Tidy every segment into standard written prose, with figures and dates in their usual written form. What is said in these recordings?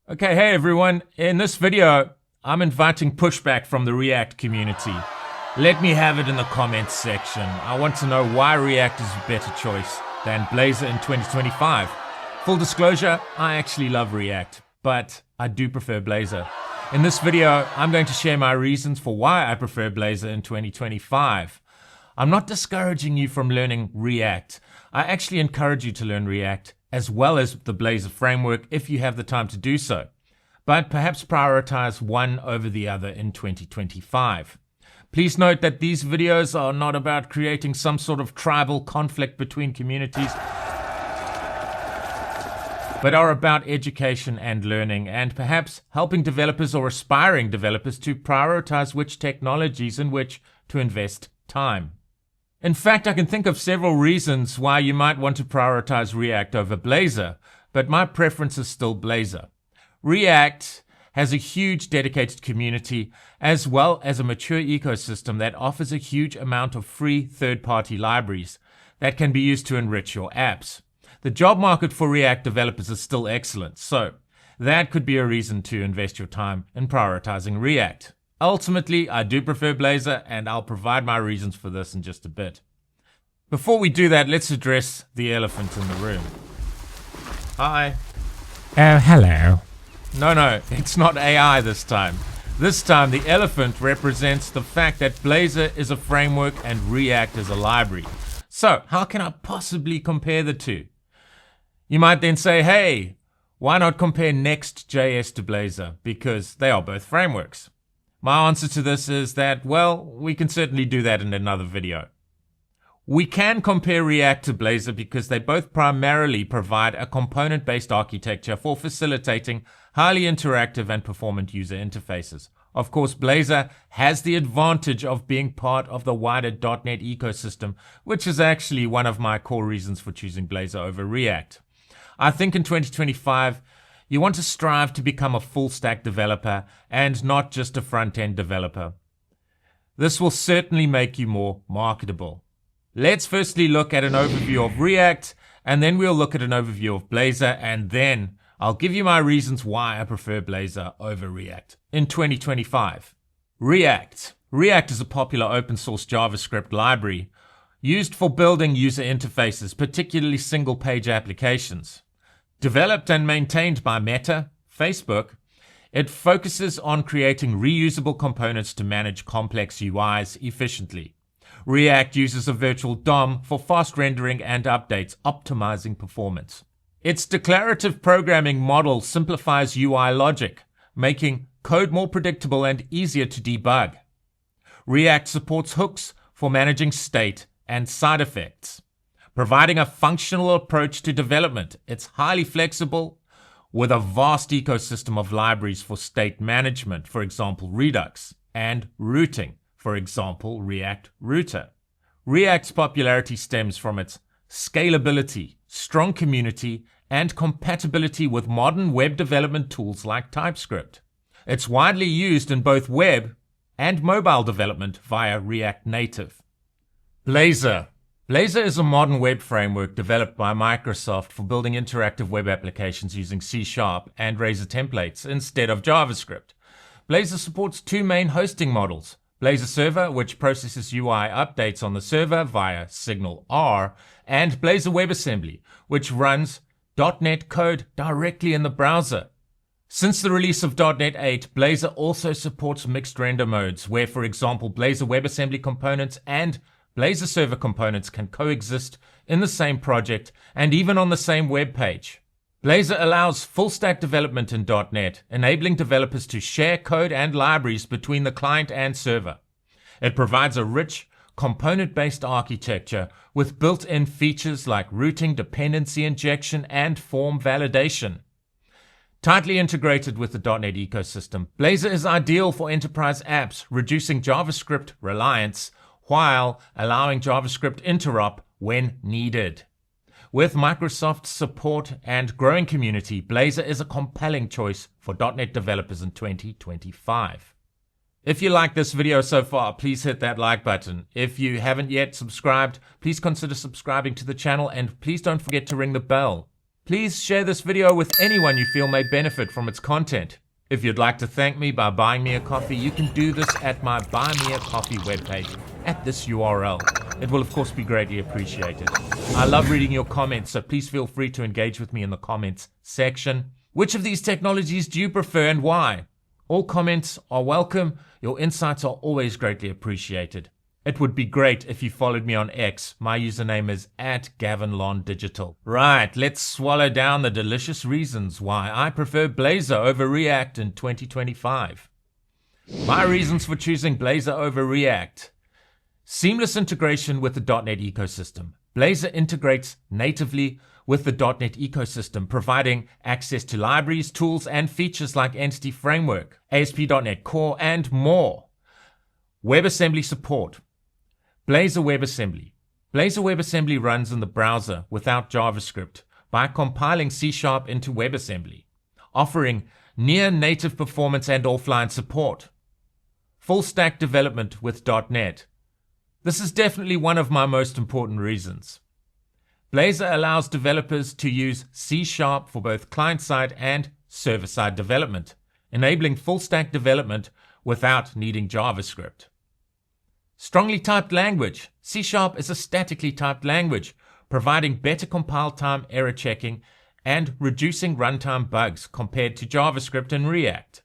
Okay, hey everyone. In this video, I'm inviting pushback from the React community. Let me have it in the comments section. I want to know why React is a better choice than Blazor in 2025. Full disclosure, I actually love React, but I do prefer Blazor. In this video, I'm going to share my reasons for why I prefer Blazor in 2025. I'm not discouraging you from learning React. I actually encourage you to learn React as well as the Blazor framework if you have the time to do so. But perhaps prioritize one over the other in 2025. Please note that these videos are not about creating some sort of tribal conflict between communities, but are about education and learning, and perhaps helping developers or aspiring developers to prioritize which technologies in which to invest time. In fact, I can think of several reasons why you might want to prioritize React over Blazor, but my preference is still Blazor. React has a huge dedicated community as well as a mature ecosystem that offers a huge amount of free third-party libraries that can be used to enrich your apps. The job market for React developers is still excellent, so that could be a reason to invest your time in prioritizing React. Ultimately, I do prefer Blazor, and I'll provide my reasons for this in just a bit. Before we do that, let's address the elephant in the room. Hi. Oh, hello. No, it's not AI this time. This time, the elephant represents the fact that Blazor is a framework and React is a library. So, how can I possibly compare the two? You might then say, hey, why not compare Next.js to Blazor? Because they are both frameworks. My answer to this is that, well, we can certainly do that in another video. We can compare React to Blazor because they both primarily provide a component-based architecture for facilitating highly interactive and performant user interfaces. Of course, Blazor has the advantage of being part of the wider .NET ecosystem, which is actually one of my core reasons for choosing Blazor over React. I think in 2025, you want to strive to become a full-stack developer and not just a front-end developer. This will certainly make you more marketable. Let's firstly look at an overview of React, and then we'll look at an overview of Blazor, and then I'll give you my reasons why I prefer Blazor over React in 2025. React. React is a popular open-source JavaScript library used for building user interfaces, particularly single-page applications. Developed and maintained by Meta, Facebook, it focuses on creating reusable components to manage complex UIs efficiently. React uses a virtual DOM for fast rendering and updates, optimizing performance. Its declarative programming model simplifies UI logic, making code more predictable and easier to debug. React supports hooks for managing state and side effects, providing a functional approach to development. It's highly flexible with a vast ecosystem of libraries for state management, for example, Redux, and routing, for example, React Router. React's popularity stems from its scalability, strong community, and compatibility with modern web development tools like TypeScript. It's widely used in both web and mobile development via React Native. Blazor. Blazor is a modern web framework developed by Microsoft for building interactive web applications using C# and Razor templates instead of JavaScript. Blazor supports two main hosting models: Blazor Server, which processes UI updates on the server via Signal R, and Blazor WebAssembly, which runs .NET code directly in the browser. Since the release of .NET 8, Blazor also supports mixed render modes, where, for example, Blazor WebAssembly components and Blazor Server components can coexist in the same project and even on the same web page. Blazor allows full-stack development in .NET, enabling developers to share code and libraries between the client and server. It provides a rich, component-based architecture with built-in features like routing, dependency injection, and form validation. Tightly integrated with the .NET ecosystem, Blazor is ideal for enterprise apps, reducing JavaScript reliance while allowing JavaScript interop when needed. With Microsoft's support and growing community, Blazor is a compelling choice for .NET developers in 2025. If you like this video so far, please hit that like button. If you haven't yet subscribed, please consider subscribing to the channel, and please don't forget to ring the bell. Please share this video with anyone you feel may benefit from its content. If you'd like to thank me by buying me a coffee, you can do this at my Buy Me a Coffee webpage at this URL. It will of course be greatly appreciated. I love reading your comments, so please feel free to engage with me in the comments section. Which of these technologies do you prefer and why? All comments are welcome. Your insights are always greatly appreciated. It would be great if you followed me on X. My username is @GavinLonDigital. Right, let's swallow down the delicious reasons why I prefer Blazor over React in 2025. My reasons for choosing Blazor over React. Seamless integration with the .NET ecosystem. Blazor integrates natively with the .NET ecosystem, providing access to libraries, tools, and features like Entity Framework, ASP.NET Core, and more. WebAssembly support. Blazor WebAssembly. Blazor WebAssembly runs in the browser without JavaScript by compiling C# into WebAssembly, offering near-native performance and offline support. Full-stack development with .NET. This is definitely one of my most important reasons. Blazor allows developers to use C# for both client-side and server-side development, enabling full-stack development without needing JavaScript. Strongly typed language. C# is a statically typed language, providing better compile time, error checking, and reducing runtime bugs compared to JavaScript and React.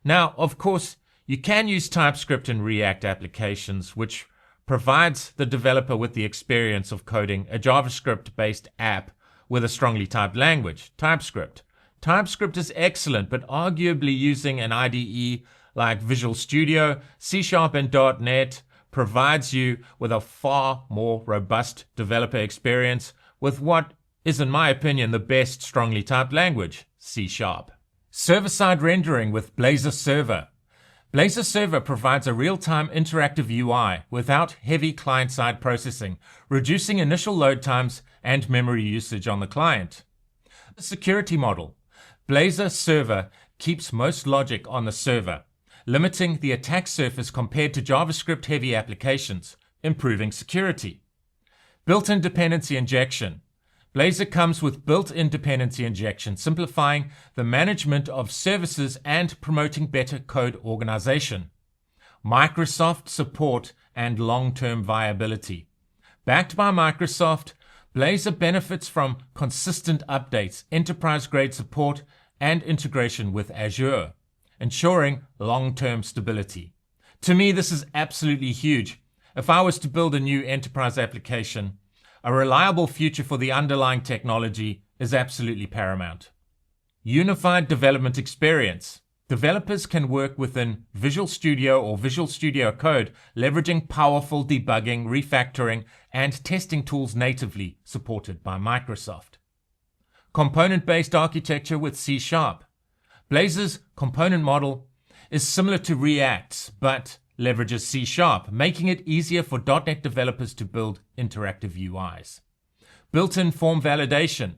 Now, of course, you can use TypeScript in React applications, which provides the developer with the experience of coding a JavaScript-based app with a strongly typed language, TypeScript. TypeScript is excellent, but arguably using an IDE like Visual Studio, C# and .NET provides you with a far more robust developer experience with what is, in my opinion, the best strongly typed language, C#. Server-side rendering with Blazor Server. Blazor Server provides a real-time interactive UI without heavy client-side processing, reducing initial load times and memory usage on the client. The security model. Blazor Server keeps most logic on the server, limiting the attack surface compared to JavaScript-heavy applications, improving security. Built-in dependency injection. Blazor comes with built-in dependency injection, simplifying the management of services and promoting better code organization. Microsoft support and long-term viability. Backed by Microsoft, Blazor benefits from consistent updates, enterprise-grade support, and integration with Azure, ensuring long-term stability. To me, this is absolutely huge. If I was to build a new enterprise application, a reliable future for the underlying technology is absolutely paramount. Unified development experience. Developers can work within Visual Studio or Visual Studio Code, leveraging powerful debugging, refactoring, and testing tools natively supported by Microsoft. Component-based architecture with C#. Blazor's component model is similar to React's, but leverages C#, making it easier for .NET developers to build interactive UIs. Built-in form validation.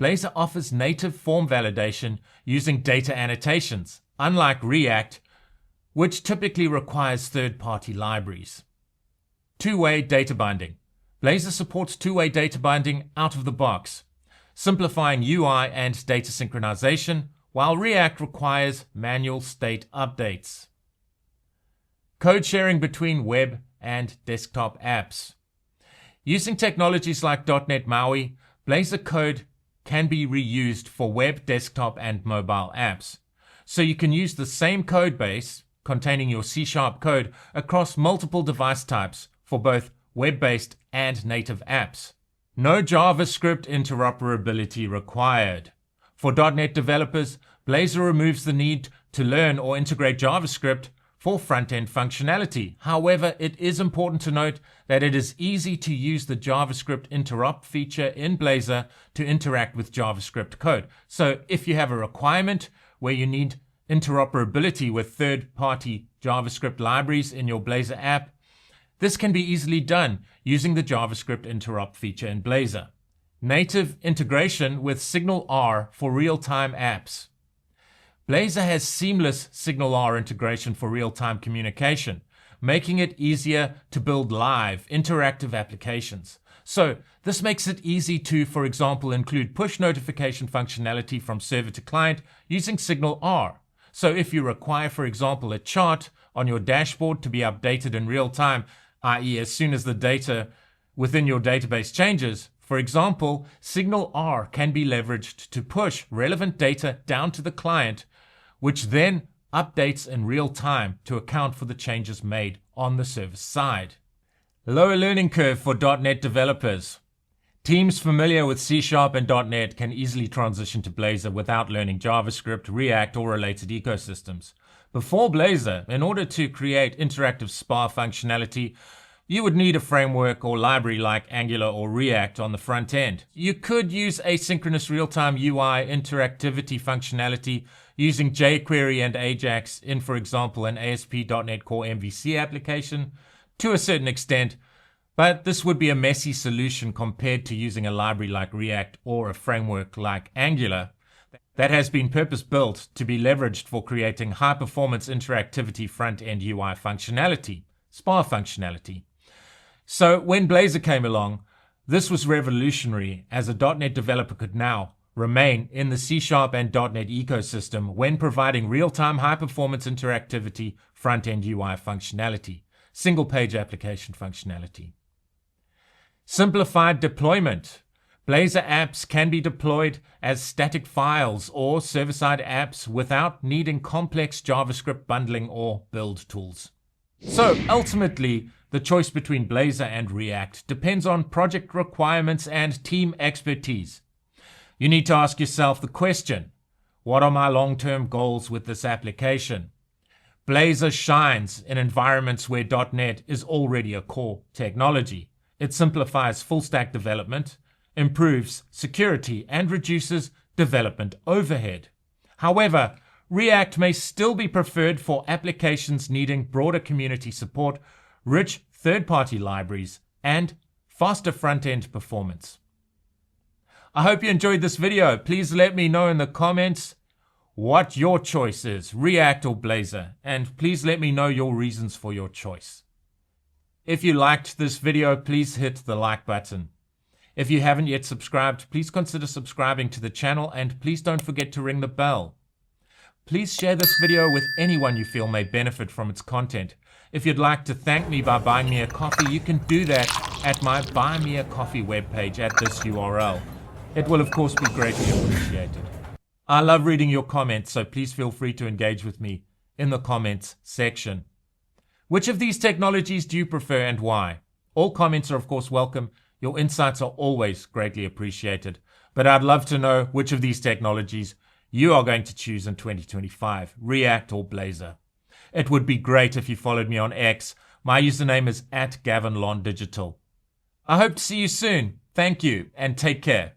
Blazor offers native form validation using data annotations, unlike React, which typically requires third-party libraries. Two-way data binding. Blazor supports two-way data binding out of the box, simplifying UI and data synchronization, while React requires manual state updates. Code sharing between web and desktop apps. Using technologies like .NET MAUI, Blazor code can be reused for web, desktop, and mobile apps. So you can use the same code base containing your C# code across multiple device types for both web-based and native apps. No JavaScript interoperability required. For .NET developers, Blazor removes the need to learn or integrate JavaScript for front-end functionality. However, it is important to note that it is easy to use the JavaScript interop feature in Blazor to interact with JavaScript code. So if you have a requirement where you need interoperability with third-party JavaScript libraries in your Blazor app, this can be easily done using the JavaScript interop feature in Blazor. Native integration with SignalR for real-time apps. Blazor has seamless SignalR integration for real-time communication, making it easier to build live, interactive applications. So this makes it easy to, for example, include push notification functionality from server to client using Signal R. So if you require, for example, a chart on your dashboard to be updated in real time, i.e. as soon as the data within your database changes, for example, Signal R can be leveraged to push relevant data down to the client, which then updates in real time to account for the changes made on the server side. Lower learning curve for .NET developers. Teams familiar with C# and .NET can easily transition to Blazor without learning JavaScript, React, or related ecosystems. Before Blazor, in order to create interactive SPA functionality, you would need a framework or library like Angular or React on the front end. You could use asynchronous real-time UI interactivity functionality using jQuery and Ajax in, for example, an ASP.NET Core MVC application to a certain extent, but this would be a messy solution compared to using a library like React or a framework like Angular that has been purpose-built to be leveraged for creating high-performance interactivity front-end UI functionality, SPA functionality. So when Blazor came along, this was revolutionary, as a .NET developer could now remain in the C# and .NET ecosystem when providing real-time high-performance interactivity front-end UI functionality, single-page application functionality. Simplified deployment. Blazor apps can be deployed as static files or server-side apps without needing complex JavaScript bundling or build tools. So ultimately, the choice between Blazor and React depends on project requirements and team expertise. You need to ask yourself the question, what are my long-term goals with this application? Blazor shines in environments where .NET is already a core technology. It simplifies full-stack development, improves security, and reduces development overhead. However, React may still be preferred for applications needing broader community support, rich third-party libraries, and faster front-end performance. I hope you enjoyed this video. Please let me know in the comments what your choice is, React or Blazor, and please let me know your reasons for your choice. If you liked this video, please hit the like button. If you haven't yet subscribed, please consider subscribing to the channel, and please don't forget to ring the bell. Please share this video with anyone you feel may benefit from its content. If you'd like to thank me by buying me a coffee, you can do that at my Buy Me a Coffee webpage at this URL. It will of course be greatly appreciated. I love reading your comments, so please feel free to engage with me in the comments section. Which of these technologies do you prefer and why? All comments are of course welcome. Your insights are always greatly appreciated. But I'd love to know which of these technologies you are going to choose in 2025, React or Blazor. It would be great if you followed me on X. My username is @GavinLonDigital. I hope to see you soon. Thank you and take care.